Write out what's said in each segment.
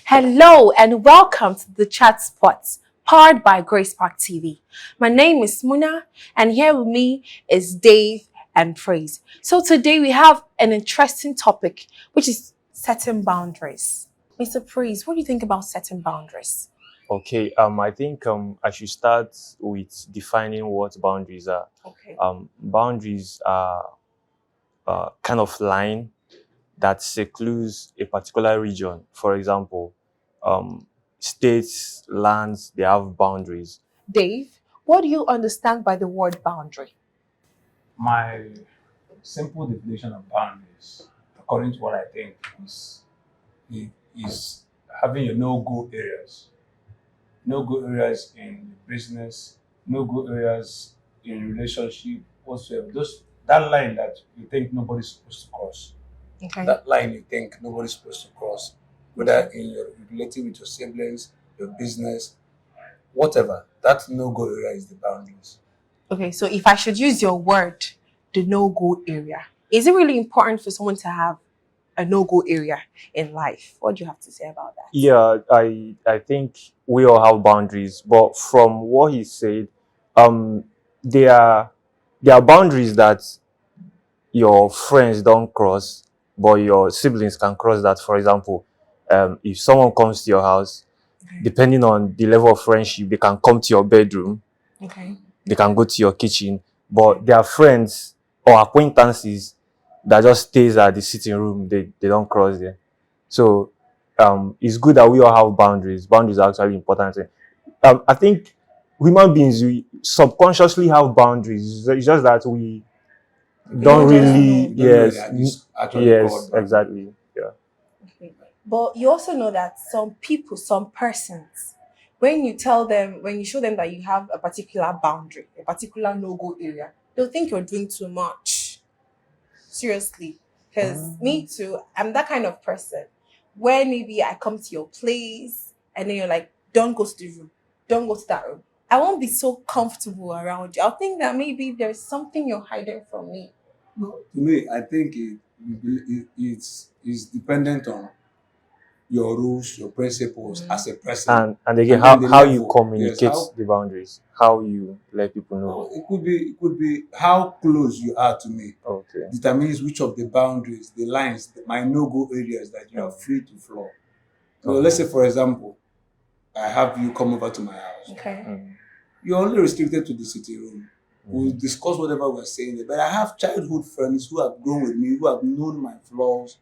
Hello and welcome to the Chat Spots, powered by Grace Park TV. My name is Muna, and here with me is Dave and Praise. So today we have an interesting topic, which is setting boundaries. Mr. Praise, what do you think about setting boundaries? Okay, I think I should start with defining what boundaries are. Okay. Boundaries are kind of line that secludes a particular region. For example, um, states, lands, they have boundaries. Dave, what do you understand by the word boundary? My simple definition of boundaries, according to what I think, is having your no-go areas. No-go areas in business, no-go areas in relationship, whatsoever. That line that you think nobody's supposed to cross. Okay. That line you think nobody's supposed to cross, whether in your relating with your siblings, your business, whatever. That no-go area is the boundaries. Okay, so if I should use your word, the no-go area, is it really important for someone to have a no-go area in life? What do you have to say about that? Yeah, I think we all have boundaries, but from what he said, um, there are there are boundaries that your friends don't cross, but your siblings can cross that. For example, if someone comes to your house, depending on the level of friendship, they can come to your bedroom, Okay. they can go to your kitchen, but their friends or acquaintances that just stays at the sitting room, they don't cross there. So it's good that we all have boundaries. Boundaries are actually important. I think human beings, we subconsciously have boundaries. It's just that we don't don't just really, know. You don't know yes, that it's actually yes, called boundaries. exactly. Yeah. Okay. But you also know that some people, some persons, when you tell them, when you show them that you have a particular boundary, a particular no-go area, they'll think you're doing too much. Seriously. Because me too, I'm that kind of person where maybe I come to your place and then you're like, don't go to the room, don't go to that room. I won't be so comfortable around you. I'll think that maybe there's something you're hiding from me. No, to me, I think it's dependent on your rules, your principles as a person, And again, and then the how you level. Yes, communicate the boundaries, how you let people know. it could be how close you are to me Okay. determines which of the boundaries, the lines, my no-go areas that you are free to floor. So Okay. let's say, for example, I have you come over to my house. Okay. You're only restricted to the sitting room. We'll discuss whatever we're saying there. But I have childhood friends who have grown with me, who have known my flaws,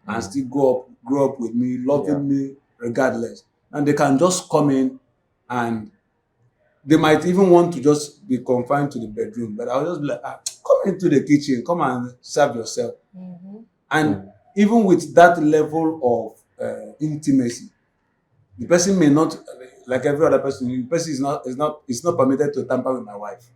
and still grow up with me, loving me regardless. And they can just come in, and they might even want to just be confined to the bedroom. But I'll just be like, come into the kitchen, come and serve yourself. And even with that level of intimacy, the person may not, like every other person, the person is not permitted to tamper with my wife.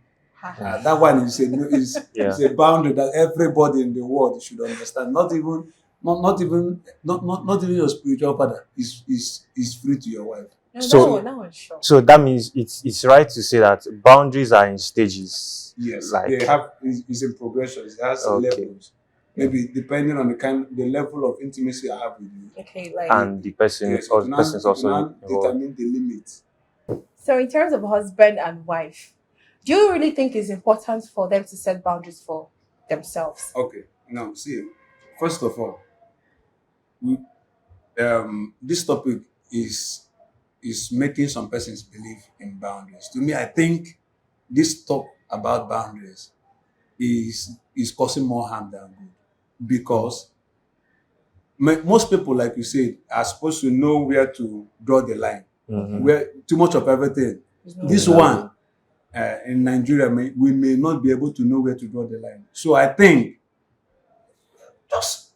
That one is a boundary that everybody in the world should understand. Not even your spiritual father is free to your wife. No, So that one's sure. so that means it's right to say that boundaries are in stages. Yes, Like, they have is in progression. It has okay. levels. Maybe depending on the level of intimacy I have with you. Okay, like And the person Yes, or the person is also involved. determine the limits. so in terms of husband and wife, do you really think it's important for them to set boundaries for themselves? Okay. Now, see, first of all, we, this topic is making some persons believe in boundaries. To me, I think this talk about boundaries is causing more harm than good because most people, like you said, are supposed to know where to draw the line. Where too much of everything. This one in Nigeria, we may not be able to know where to draw the line. So I think just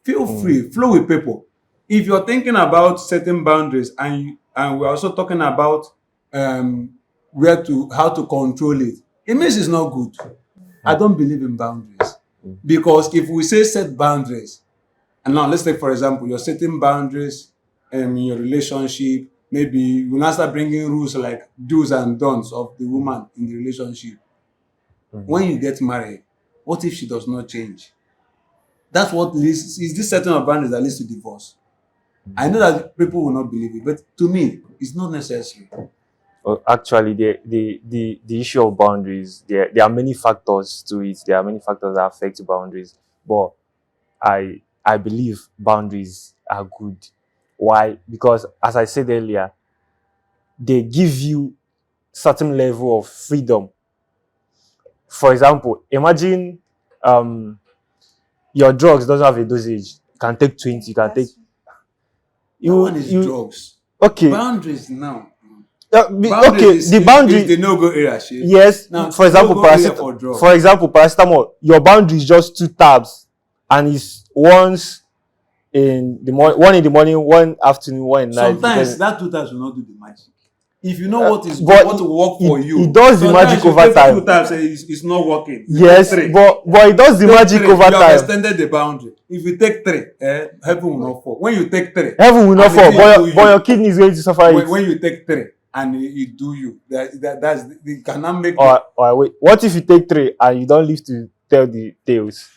feel free, flow with people. If you're thinking about setting boundaries and we're also talking about um, how to control it, it means it's not good. I don't believe in boundaries because if we say set boundaries, and now let's take for example, you're setting boundaries in your relationship. Maybe you now start bringing rules like do's and don'ts of the woman in the relationship. When you get married, what if she does not change? That's what leads. Is this setting of boundaries that leads to divorce? I know that people will not believe it, but to me, it's not necessary. Well, actually, the issue of boundaries, there are many factors to it. There are many factors that affect boundaries, but I believe boundaries are good. Why? Because as I said earlier, they give you certain level of freedom. For example, imagine um your drugs doesn't have a dosage. You can take 20, you can take That's That one is you drugs. okay. Boundaries now. Okay, the boundary is the no-go area, shit. yes. Now, For example, no-go area for drugs. for example, paracetamol. Your boundary is just 2 tabs, and it's once in the morning, one in the morning, one afternoon, one in night. Sometimes that 2 times will not do the magic. If you know what is but what will work for you, it does the sometimes magic you over take time. 2 times and it's not working. You Yes, take 3. but it does the Take magic 3, over you have time. extended the boundary. If you take 3, heaven will not fall. When you take 3, Heaven will not and fall, it do but you. your kidney is going to suffer it. when you take 3 and it do you, that's you cannot make Or wait, what if you take 3 and you don't live to tell the tales?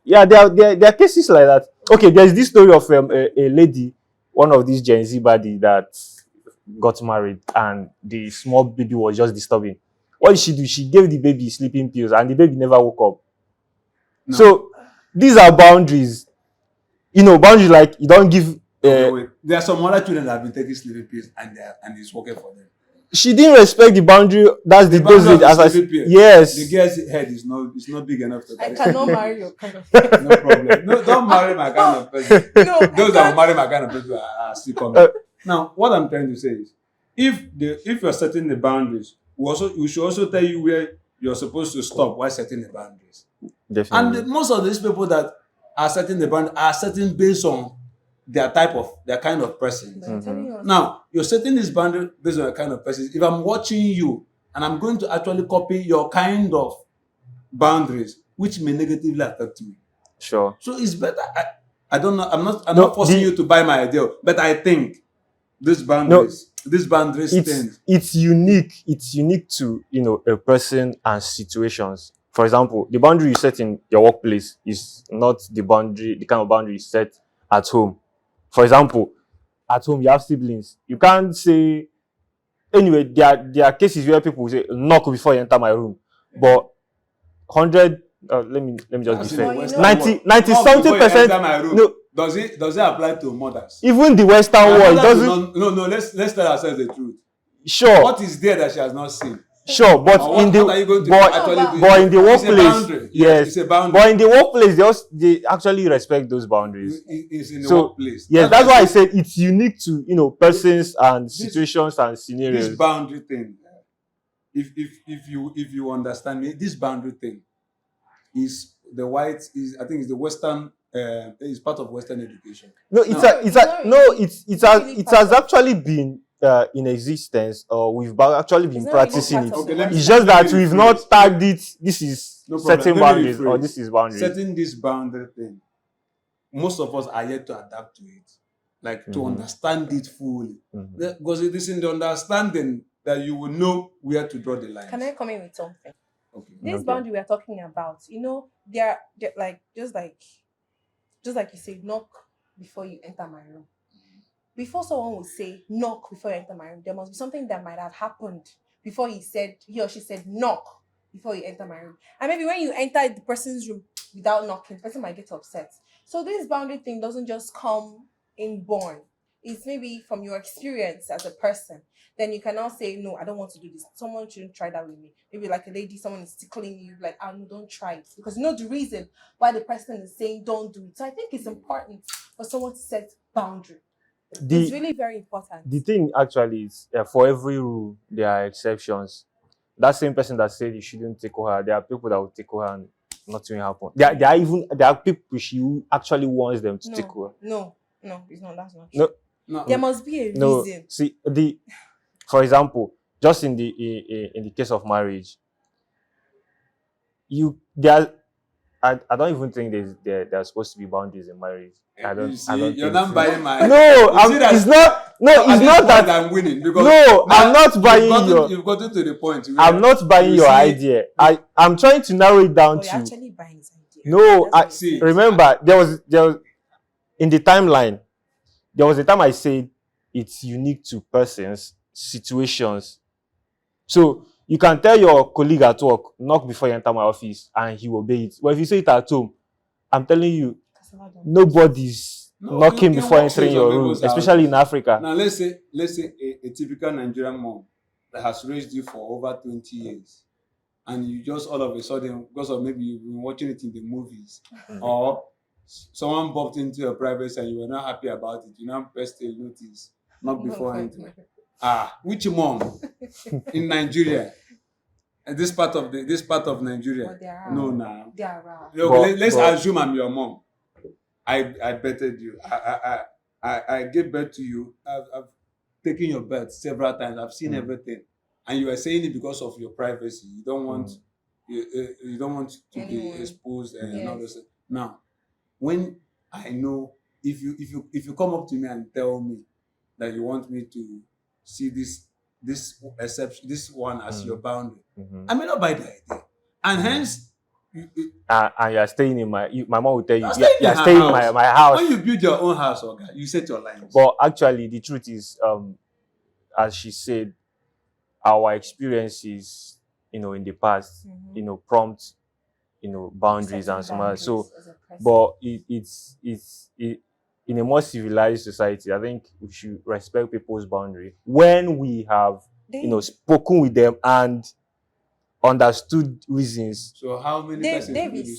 Yeah, there are cases like that. Okay, there's this story of a lady, one of these Gen Z body that got married, and the small baby was just disturbing. What did she do? She gave the baby sleeping pills, and the baby never woke up. No. So these are boundaries. Boundaries like you don't give. wait. There are some other children that have been taking sleeping pills and it's working for them. She didn't respect the boundary. That's the boundary dosage. of the As I sleeping pill. yes. The girl's head is not big enough to I carry. cannot marry your kind of No problem. No, don't marry my kind of person. No, Those that will marry my kind of people are still coming. Now, what I'm trying to say is, if you're setting the boundaries, we should also tell you where you're supposed to stop while setting the boundaries. Definitely. And most of these people that are setting the boundary are setting based on their kind of person. I'm telling you. Now, you're setting this boundary based on your kind of person. If I'm watching you and I'm going to actually copy your kind of boundaries, which may negatively affect me. Sure. So it's better. I don't know. I'm not forcing you to buy my idea, but I think these boundaries thing. It's unique. It's unique to a person and situations. For example, the boundary you set in your workplace is not the kind of boundary you set at home. For example, at home you have siblings. You can't say anyway. There are cases where people say knock before you enter my room, but 100. Let me just be fair. Well, 90 something percent. No, Does it apply to mothers? even the Western world doesn't. No. Let's tell ourselves the truth. Sure, What is there that she has not seen? sure, but Or in what are you going the to actually do? but in the It's a workplace, boundary. yes, It's a boundary. but in the workplace, they actually respect those boundaries. It's in the So, workplace. Yes, that's why I said it's unique to persons and situations and scenarios. This boundary thing. If you understand me, this boundary thing is I think it's the Western. It's part of Western education. No, it has actually been in existence, or we've actually been It's not really practicing part it. of Okay, the let me- It's just that let me we've rephrase. not tagged it. This is No problem. setting Let me boundaries, or rephrase. this is boundaries. Setting this boundary thing, most of us are yet to adapt to it, like to Mhm. understand it fully. Mhm. Because it is in the understanding that you will know where to draw the lines. Can I come in with something? Okay. This Okay. boundary we are talking about, they're like just like you say, knock before you enter my room. Before someone will say knock before you enter my room, there must be something that might have happened before he or she said knock before you enter my room. And maybe when you enter the person's room without knocking, the person might get upset. So this boundary thing doesn't just come inborn. It's maybe from your experience as a person. Then you can now say, no, I don't want to do this. Someone shouldn't try that with me. Maybe like a lady, someone is tickling you, like, no, don't try it. Because you know the reason why the person is saying don't do it. So I think it's important for someone to set boundary. It's really very important. The thing actually is, for every rule there are exceptions. That same person that said you shouldn't take her, there are people that will take her and nothing will happen. There are people she actually wants them to take her. No, it's not. That's not No. true. No. There must be a No, reason. see for example, just in the case of marriage, I don't even think there are supposed to be boundaries in marriage. I don't You're think not so. buying my. No, it's not that. I'm winning because No, now I'm not buying you've gotten to the point. Where I'm not buying you your see- idea. I'm trying to narrow it down But you're to actually buying his idea. no. That's what see. Remember there was in the timeline. there was a time I said it's unique to persons, situations. So you can tell your colleague at work, knock before you enter my office, and he will obey it. But if you say it at home, I'm telling you, Cassava don't. nobody's No, knocking in before workplace entering or your room, people's especially houses. in Africa. Now let's say a typical Nigerian mom that has raised you for over 20 years, and you just all of a sudden, because of maybe you've been watching it in the movies, or someone bumped into your privacy and you were not happy about it, you now pressed a notice, not before entering. Which mom in Nigeria? And this part of Nigeria? But they are No, around. now. They are around. Let's But- assume I'm your mom. I betted you. I gave birth to you. I've taken your birth several times. I've seen everything, and you are saying it because of your privacy. You don't want you don't want to Anyone. be exposed and all Yes. this. Now, when I know if you come up to me and tell me that you want me to see this exception, this one as your boundary, Mhm. I may not buy the idea, and hence. And you're staying in my mom will tell you, You're staying in you're her staying in house. my house. When you build your own house, okay, you set your lines. But actually, the truth is, as she said, our experiences, in the past, Mhm. prompt, boundaries Setting and so on. So, boundaries as a person. but it's in a more civilized society, I think we should respect people's boundary when we have, They- spoken with them and understood reasons. So how many Dave, persons Dave will is you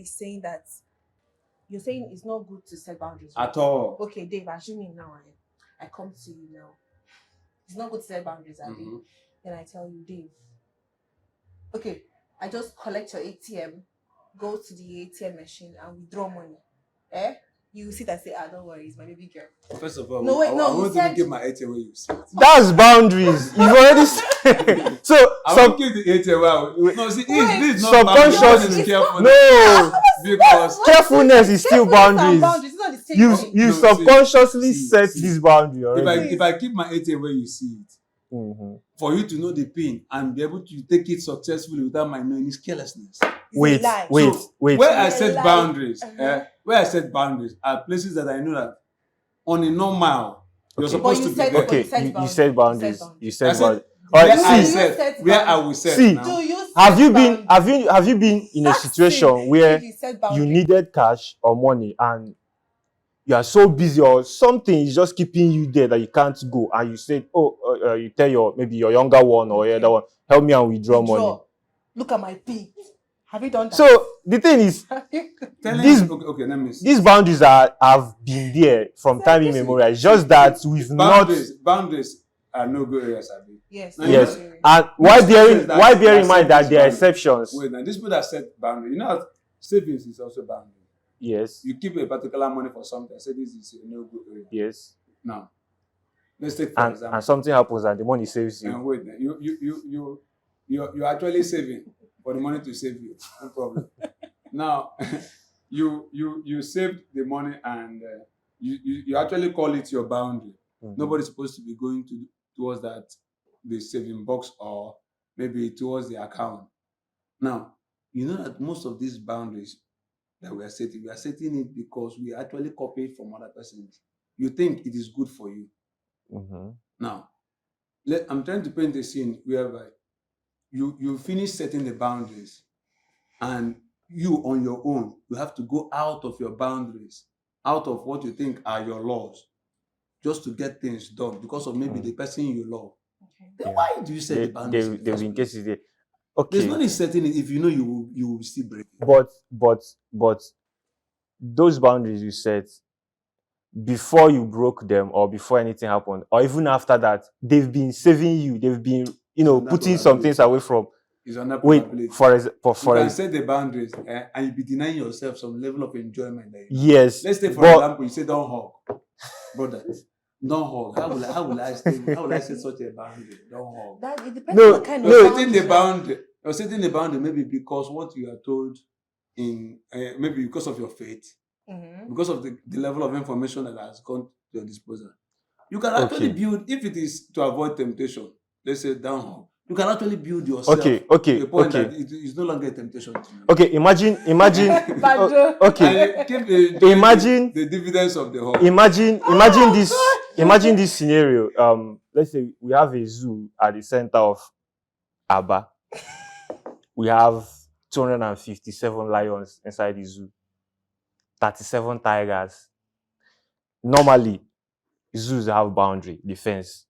saying, that you're saying it's not good to set boundaries. at all? Okay, Dave, assuming now I come to you now. It's not good to set boundaries, Abby. Mhm. Then I tell you, Dave. Okay, I just collect your ATM, go to the ATM machine and withdraw money. You sit and say, don't worry, it's my baby girl. First of all, No, wait, no, I you won't said- even give my ATM where you sit. That's boundaries. You've already said. So I some won't give the ATM where no, see, Wait, this is not subconscious- boundaries, it's carefulness. no Because carefulness is still Carefulness and boundaries. It's not the same You thing. you No, see, subconsciously see, set see. this boundary if already. I keep my ATM where you see it, Mhm. for you to know the pin and be able to take it successfully without my knowing is carelessness. It's a Wait, lie. wait, So, wait. Where I It's a set lie. boundaries, Uh-huh. where I set boundaries are places that I know that on a normal you're Okay. supposed But to you be said- there. Okay, you said you boundaries. said boundaries. You I said said boundaries. where Alright, I see, set, where I will set See. now. Do you have set you been boundaries? have you been in a That's situation it. where If you set you boundaries. needed cash or money and you are so busy or something is just keeping you there that you can't go, and you said, you tell maybe your younger one or your Okay. other one, help me and withdraw money. Look at my feet. Have you done that? So the thing is, Telling This- okay, let me see. these boundaries have been there from time immemorial. It's just that we've Boundaries are no go areas, Abi. Yes. Now, yes, Very. and why Most bearing persons that in mind set that these there are boundaries- exceptions. Wait, now these people that set boundaries, you know, how savings is also boundary. Yes, You keep a particular money for something. Say this is a no go area. yes, Now, let's take for and example. something happens and the money saves you. And wait, now, you're actually saving for the money to save you. No problem. Now, you saved the money and you actually call it your boundary. Mhm. Nobody's supposed to be going towards that the saving box or maybe towards the account. Now, you know that most of these boundaries that we are setting it because we actually copy it from other persons. You think it is good for you. Mhm. Now, I'm trying to paint a scene whereby you finish setting the boundaries, and you on your own, you have to go out of your boundaries, out of what you think are your laws, just to get things done because of maybe the person you love. Okay. Then Yeah. why do you set the boundaries? in the They first in place? cases there. There's Okay, no need setting it if you know you will still break it. but those boundaries you set before you broke them or before anything happened or even after that, they've been saving you. They've been So putting that's some probability. things away from. It's an Wait, probability. for You can ex- set the boundaries and you be denying yourself some level of enjoyment. That yes. Let's say, for but- example, you say don't hug, brother. Don't hug. How will I set such a boundary? Don't hug. That it depends No, on what kind You're of setting the boundaries boundary. You're setting the boundary maybe because what you are told in maybe because of your faith, you are. Mhm. because of the level of information that has gone to your disposal. You can actually Okay. build if it is to avoid temptation. Let's say don't hug. You can actually build yourself Okay, to a point okay. that it is no longer a temptation to you. Okay, imagine Badjo. okay. And keep Imagine- the dividends of the whole. Imagine Oh, this God. imagine this scenario. Let's say we have a zoo at the center of Aba. We have 257 lions inside the zoo, 37 tigers. Normally, zoos have boundary, defense.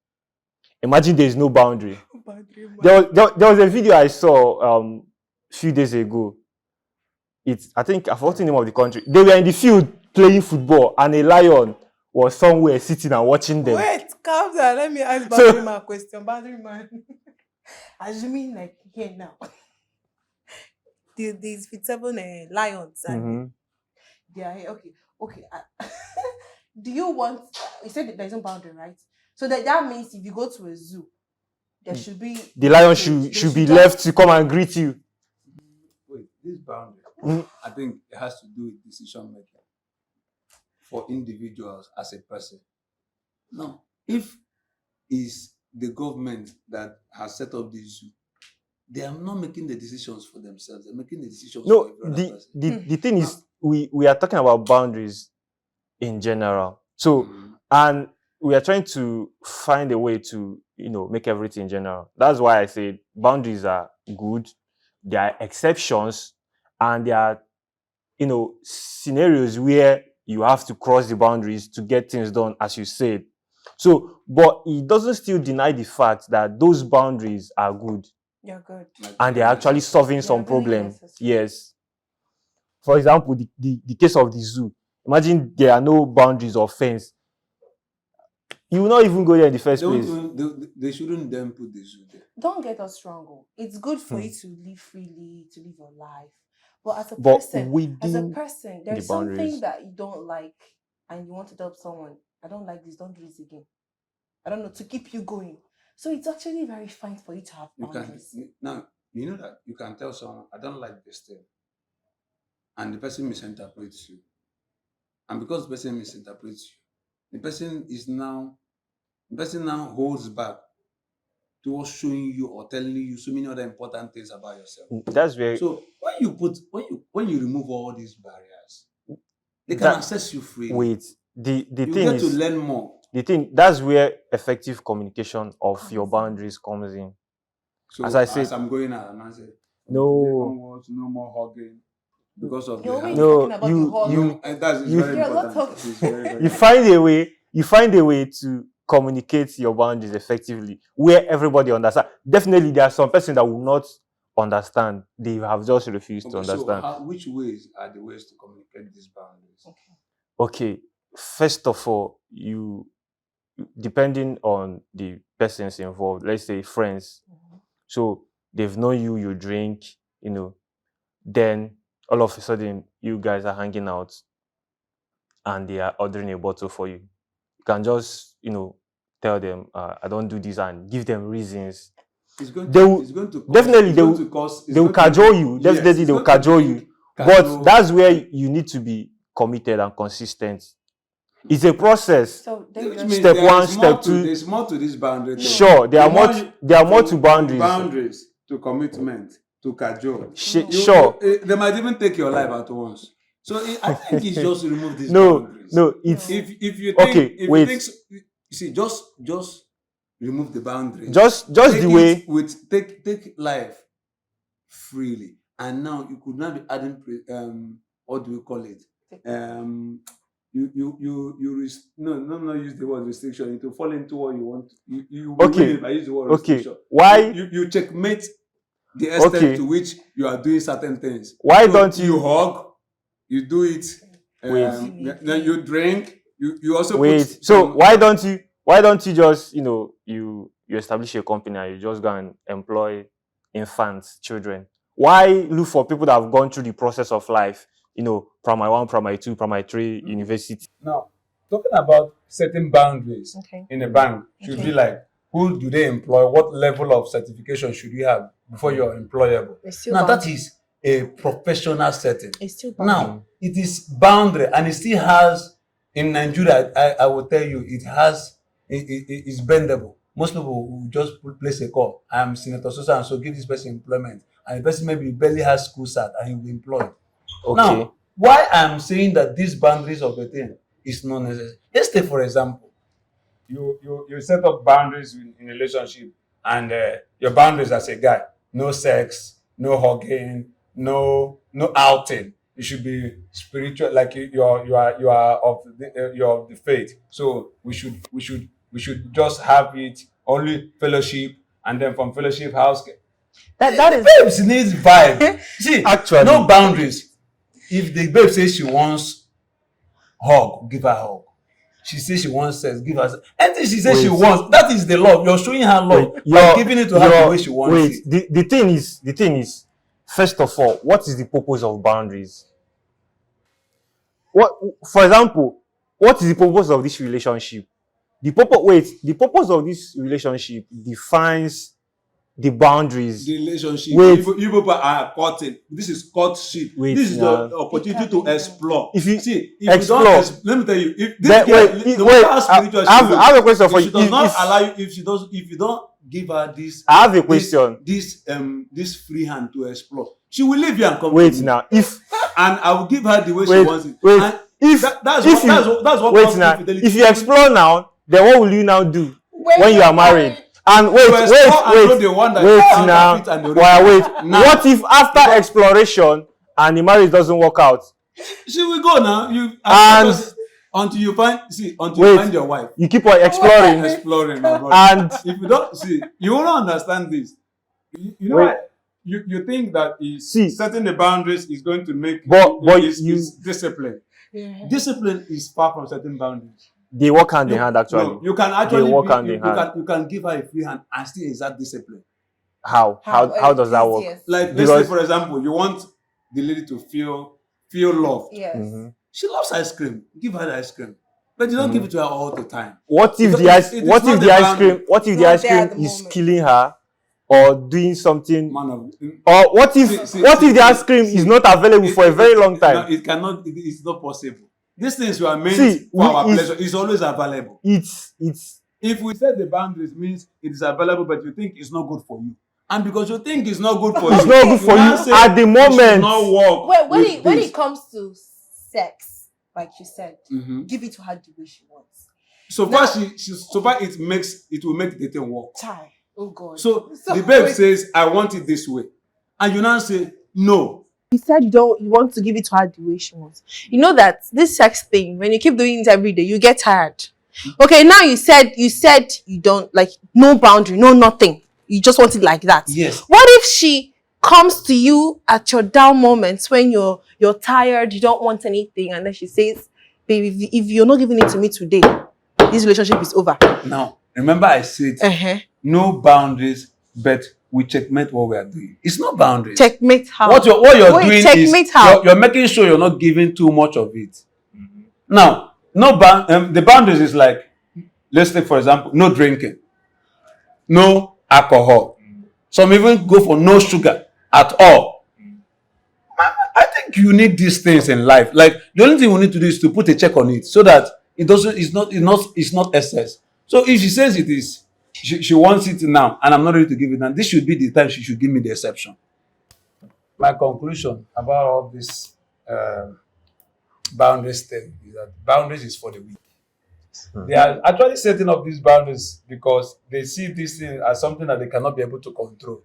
Imagine there is no boundary. Badri, man. There was a video I saw few days ago. I think I've forgotten the name of the country. They were in the field playing football, and a lion was somewhere sitting and watching them. Wait, calm down. Let me ask So- Badri man a question. Badri man. Assuming like here now. These 57 lions and Mhm. they are here. Okay. Do you want? You said that there's no boundary, right? So that means if you go to a zoo, there should be The lion they should be just- left to come and greet you. Wait, this boundary, Mm. I think it has to do with decision making for individuals as a person. Now, if it's the government that has set up this zoo, they are not making the decisions for themselves. They're making the decisions for No, every other person. the thing is, we are talking about boundaries in general. So, Mhm. and we are trying to find a way to, make everything general. That's why I say boundaries are good. There are exceptions, and there are, scenarios where you have to cross the boundaries to get things done, as you said. So, but it doesn't still deny the fact that those boundaries are good You're good. Like, and they're actually solving They are some really problems. necessary. Yes. For example, the case of the zoo. Imagine there are no boundaries or fence. You will not even go there in the first place. they shouldn't then put the zoo there. Don't get us wrong. Oh. It's good for Hmm. you to live freely, to live your life. But as a But person, within there's boundaries. something that you don't like and you want to help someone. I don't like this, don't do this again. I don't know, to keep you going. So it's actually very fine for you to have You can boundaries. now you know that you can tell someone, I don't like this thing, and the person misinterprets you. And because the person misinterprets you, the person now holds back towards showing you or telling you so many other important things about yourself. That's where So when you remove all these barriers, they can That- access you freely. wait. The You thing get to is learn more. the thing that's where effective communication of your boundaries comes in. So As I said- I'm going out and I say, No. onwards, no more hugging because of You're the always hand. No, talking about you- the hug. you- No, and that's you- very There are a lot important. of- It's very, very You find a way to communicate your boundaries effectively where everybody understands. Definitely there are some person that will not understand. They have just refused to Okay, so understand. which ways are the ways to communicate these boundaries? Okay, first of all, depending on the persons involved, let's say friends, so they've known you drink, then all of a sudden you guys are hanging out and they are ordering a bottle for you. You can just, tell them, I don't do this, and give them reasons. It's going They will- it's going to cause, definitely it's they going will- to cause, They will cajole you. Definitely they will cajole you. But that's where you need to be committed and consistent. It's a process. So then which you're- means Step there one, is more step to- two. There's more to this boundary thing. Sure, there The are more to from boundaries. boundaries to commitment to cajole. Sure. They might even take your life at once. So I think it's just remove these No, boundaries. no, it's If you think, Okay, if wait. you think, you see, just remove the boundaries. just Take the it way. take life freely, and now you could not be adding what do we call it? No, use the word restriction. It will fall into what you want. You will Okay, win if I use the word okay. restriction. Why You checkmate the extent Okay. to which you are doing certain things. Why So don't you hug? You do it. Wait. Then you drink. You also wait? Put So some- why don't you just you establish a company and you just go and employ infants, children? Why look for people that have gone through the process of life? Primary 1, primary 2, primary 3, university. Now, talking about setting boundaries Okay. in a bank should Okay. be like, who do they employ? What level of certification should you have before you're employable? It's still Now, that boundary. is a professional setting. It's still boundary. Now, it is boundary, and it still has, in Nigeria, I will tell you, it's bendable. most people will just place a call. I am Senator so and so, give this person employment. And the person maybe barely has school cert and he will be employed. Okay. Now, why I'm saying that these boundaries of the thing is not necessary. Let's take, for example, you set up boundaries in a relationship, and your boundaries as a guy: no sex, no hugging, no outing. You should be spiritual, like you are of the faith. So we should just have it only fellowship, and then from fellowship house. That is Babes needs vibe. See, Actually. no boundaries. If the babe says she wants hug, give her hug. She says she wants sex, give her sex. Anything she says she Wait. wants, that is the love. You're showing her love by giving it to her the way she wants it. The thing is, first of all, what is the purpose of boundaries? What, for example, what is the purpose of this relationship? The purpose of this relationship defines the boundaries. The relationship. Wait. You people are courting. This is courtship. Wait, This is now. the opportunity to explore. If you see, if explore- you don't, let me tell you, if this Then- girl, wait, no wait, matter how spiritual I she is, have a question for if you. she does not If- allow you, if you don't give her this, I have a question. this free hand to explore, she will leave you and come. Wait to me. now. If And I will give her the way she wait, wants it. wait. And If that's if what you that's what wait comes now. with fidelity. If you explore now, then what will you now do when you are married? And wait, To explore and know the one that wait is counterfeit now. and the Wait, original. wait. Now. What if after exploration and the marriage doesn't work out? She will go now. And- until you find Wait. you find your wife. You keep on exploring, Exploring, my brother. and If you don't see, you will not understand this. You know Wait. what? You think that is See. setting the boundaries is going to make But is you- discipline. Yeah. Discipline is far from setting boundaries. they work hand in hand. Actually, No, you can actually work be- hand you, in you hand. can you can give her a free hand and still exert discipline. how does that work? Yes. Like let's Because- say, for example, you want the lady to feel loved. Yes. Mhm. She loves ice cream. Give her the ice cream, but you don't give it to her all the time. What if Because the ice? it is What not if the the ice boundary. cream? What if the Not ice there at cream the is moment. killing her, or doing something? Man of Or what if See, what see, if the ice cream see, is not available for a very long No, time? it cannot. It's not possible. These things were meant See, for our it's- pleasure. It's always available. It's If we set the boundaries, means it is available, but you think it's not good for you, and because you think it's not good for you, It's not good for now you say at the you should moment. not work. Well, when with when this. it comes to sex, like you said, Mhm. give it to her the way she wants. So far, so far it will make the thing work. Child, oh God. So the babe says, "I want it this way," and you now say, "No." You said you want to give it to her the way she wants. You know that this sex thing, when you keep doing it every day, you get tired. Okay, now you said you don't like no boundary, no nothing. You just want it like that. Yes. What if she comes to you at your down moments when you're tired, you don't want anything, and then she says, "Baby, if you're not giving it to me today, this relationship is over." Now, remember I said no boundaries, but we checkmate what we are doing. It's not boundaries. Checkmate how? What you're Wait, doing checkmate is how? you're making sure you're not giving too much of it. Now, the boundaries is like, let's take for example, no drinking, no alcohol. Some even go for no sugar at all. I think you need these things in life. Like the only thing we need to do is to put a check on it so that it's not excess. So if she says it is, she wants it now, and I'm not ready to give it now, this should be the time she should give me the exception. My conclusion about all this boundaries thing is that boundaries is for the weak. They are actually setting up these boundaries because they see this thing as something that they cannot be able to control.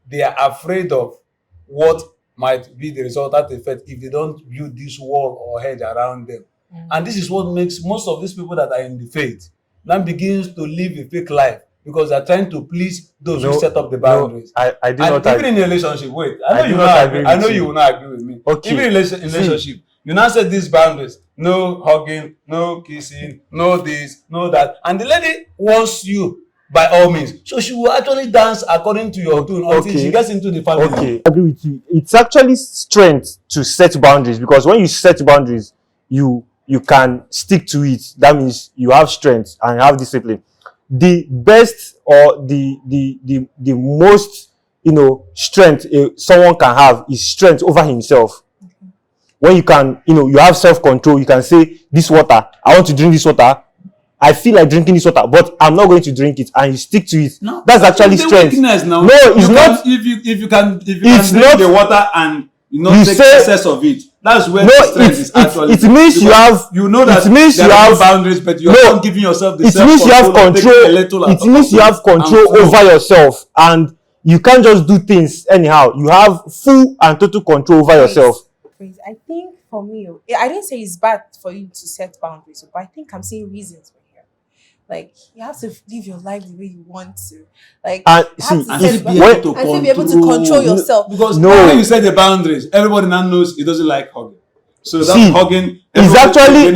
They are afraid of what might be the resultant effect if they don't build this wall or hedge around them. And this is what makes most of these people that are in the faith now begins to live a fake life because they're trying to please those who set up the boundaries. I do And not even agree. in a relationship, wait, I do not agree I with know you. you will not agree with me. Okay. Even in relationship, you now set these boundaries. No hugging, no kissing, no this, no that. And the lady wants you by all means. So she will actually dance according to your tune until Okay. she gets into the family. Okay, I agree with you. It's actually strength to set boundaries because when you set boundaries, you can stick to it. That means you have strength and have discipline. The best or the most strength someone can have is strength over himself. When you can you have self-control, you can say, this water, I want to drink this water, I feel like drinking this water, but I'm not going to drink it, and you stick to it. No, That's actually the strength. weakness now. No, it's You not. can- if you can It's drink not- the water and you not You take say- excess of it, that's where No, the strength it- is it- actually. it means you Because have- you know that it means there you are no have- boundaries, but you're No, not giving yourself the it means you have self-control of taking a control. little It out means you of have it and control flow. over yourself, and you can't just do things anyhow. You have full and total control over yourself. Praise. I think for me, I didn't say it's bad for you to set boundaries, but I think I'm seeing reasons for here. Like you have to live your life the way you want to. Like And you have see, to And set still ba- be when- able to and still be able to control yourself. Because No. when you set the boundaries, everybody now knows he doesn't like hugging. So that's See, hugging. It's actually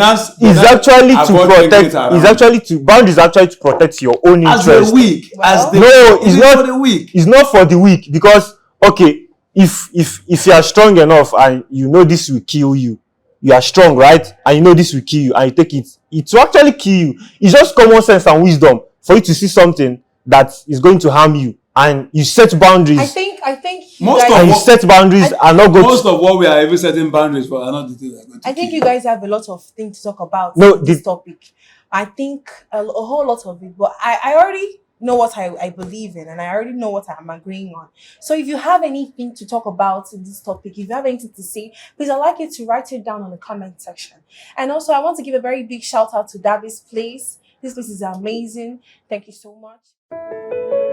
boundaries actually to protect your own as interest. the weak. As the No, it's it is not- for the weak. It's not for the weak, because okay, if you are strong enough and you know this will kill you, you are strong, right? And you know this will kill you, and you take it, it will actually kill you. It's just common sense and wisdom for you to see something that is going to harm you, and you set boundaries. I think you Most guys, and you what- set boundaries and not go Most to, of what we are even setting boundaries for are not the things that are going to I think kill you guys have a lot of things to talk about No, in this topic. I think a whole lot of it, but I already know what I believe in, and I already know what I'm agreeing on. So if you have anything to talk about in this topic, if you have anything to say, please I'd like you to write it down on the comment section. And also I want to give a very big shout out to Davis Place. This place is amazing. Thank you so much.